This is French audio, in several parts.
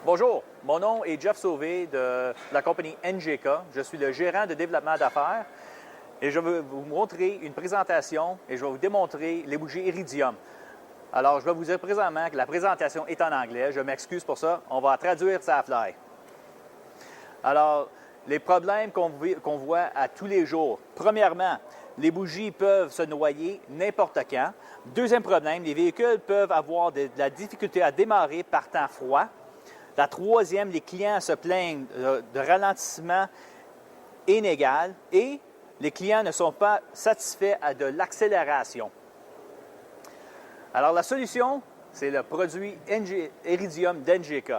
Bonjour, mon nom est Jeff Sauvé de la compagnie NGK. Je suis le gérant de développement d'affaires et je vais vous montrer une présentation et je vais vous démontrer les bougies Iridium. Alors, je vais vous dire présentement que la présentation est en anglais. Je m'excuse pour ça. On va traduire ça à fly. Alors, les problèmes qu'on voit à tous les jours. Premièrement, les bougies peuvent se noyer n'importe quand. Deuxième problème, les véhicules peuvent avoir de la difficulté à démarrer par temps froid. La troisième, les clients se plaignent de ralentissement inégal et les clients ne sont pas satisfaits de l'accélération. Alors, la solution, c'est le produit Iridium d'NGK.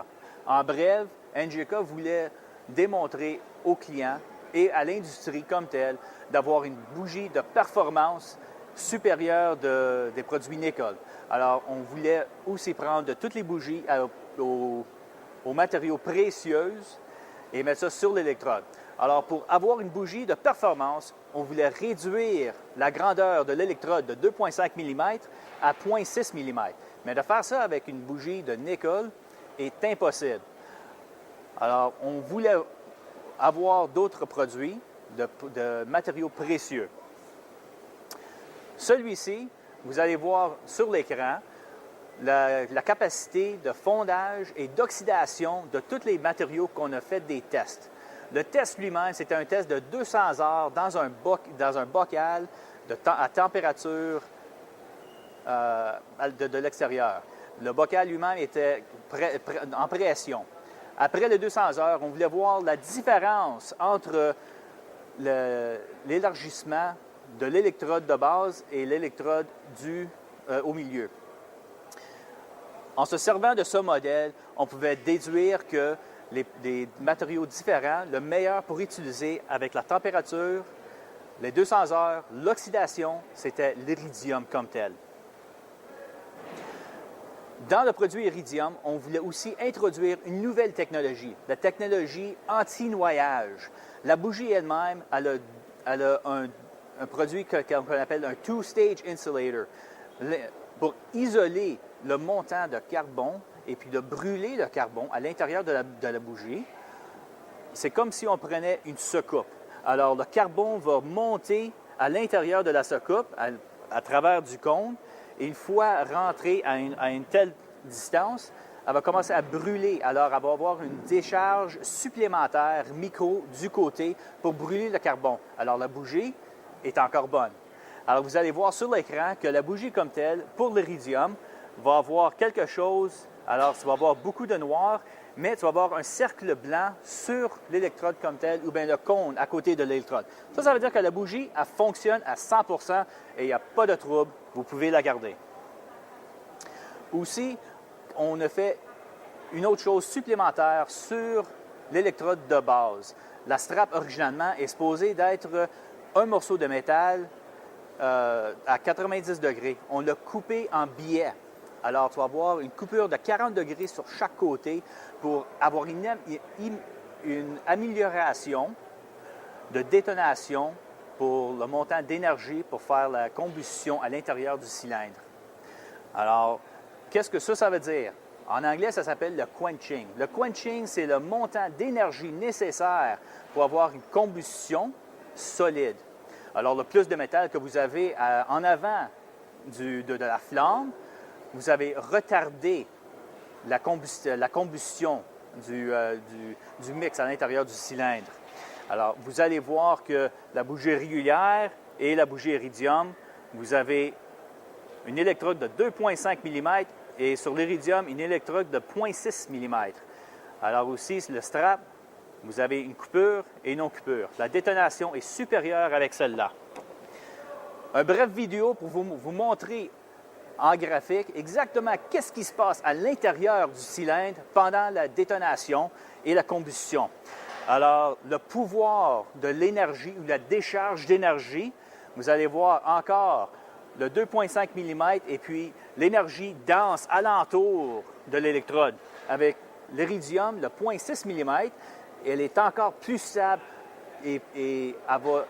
En bref, NGK voulait démontrer aux clients et à l'industrie comme telle d'avoir une bougie de performance supérieure des produits Nickel. Alors, on voulait aussi prendre de toutes les bougies aux matériaux précieux et mettre ça sur l'électrode. Alors, pour avoir une bougie de performance, on voulait réduire la grandeur de l'électrode de 2,5 mm à 0,6 mm. Mais de faire ça avec une bougie de nickel est impossible. Alors, on voulait avoir d'autres produits de matériaux précieux. Celui-ci, vous allez voir sur l'écran, la capacité de fondage et d'oxydation de tous les matériaux qu'on a fait des tests. Le test lui-même, c'était un test de 200 heures dans un bocal à température de l'extérieur. Le bocal lui-même était en pression. Après les 200 heures, on voulait voir la différence entre l'élargissement de l'électrode de base et l'électrode au milieu. En se servant de ce modèle, on pouvait déduire que des matériaux différents, le meilleur pour utiliser avec la température, les 200 heures, l'oxydation, c'était l'iridium comme tel. Dans le produit Iridium, on voulait aussi introduire une nouvelle technologie, la technologie anti-noyage. La bougie elle-même, elle a un produit qu'on appelle un two-stage insulator. Pour isoler le montant de carbone et puis de brûler le carbone à l'intérieur de la bougie, c'est comme si on prenait une soucoupe. Alors, le carbone va monter à l'intérieur de la soucoupe, à travers du cône, et une fois rentré à une telle distance, elle va commencer à brûler. Alors, elle va avoir une décharge supplémentaire micro du côté pour brûler le carbone. Alors, la bougie est encore bonne. Alors, vous allez voir sur l'écran que la bougie comme telle, pour l'iridium, va avoir quelque chose. Alors, tu vas avoir beaucoup de noir, mais tu vas avoir un cercle blanc sur l'électrode comme tel ou bien le cône à côté de l'électrode. Ça veut dire que la bougie, elle fonctionne à 100 et il n'y a pas de trouble. Vous pouvez la garder. Aussi, on a fait une autre chose supplémentaire sur l'électrode de base. La strap, originalement, est supposée d'être un morceau de métal à 90 degrés. On l'a coupé en biais. Alors, tu vas avoir une coupure de 40 degrés sur chaque côté pour avoir une amélioration de détonation pour le montant d'énergie pour faire la combustion à l'intérieur du cylindre. Alors, qu'est-ce que ça veut dire? En anglais, ça s'appelle le quenching. Le quenching, c'est le montant d'énergie nécessaire pour avoir une combustion solide. Alors, le plus de métal que vous avez en avant de la flamme, vous avez retardé la combustion du mix à l'intérieur du cylindre. Alors, vous allez voir que la bougie régulière et la bougie Iridium, vous avez une électrode de 2,5 mm et sur l'Iridium, une électrode de 0,6 mm. Alors aussi, le strap, vous avez une coupure et une non-coupure. La détonation est supérieure avec celle-là. Un bref vidéo pour vous montrer en graphique exactement qu'est-ce qui se passe à l'intérieur du cylindre pendant la détonation et la combustion. Alors, le pouvoir de l'énergie ou la décharge d'énergie, vous allez voir encore le 2,5 mm et puis l'énergie dense alentour de l'électrode. Avec l'Iridium, le 0,6 mm, elle est encore plus stable et elle va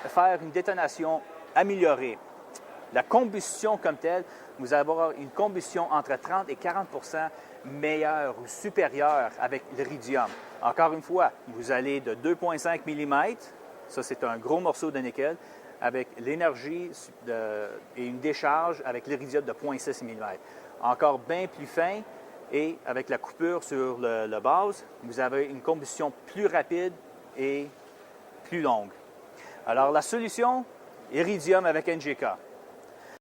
faire une détonation améliorée. la combustion comme telle, vous allez avoir une combustion entre 30 et 40 meilleure ou supérieure avec l'iridium. Encore une fois, vous allez de 2,5 mm, ça c'est un gros morceau de nickel, avec l'énergie et une décharge avec l'iridium de 0,6 mm. Encore bien plus fin et avec la coupure sur le base, vous avez une combustion plus rapide et plus longue. Alors la solution, iridium avec NGK.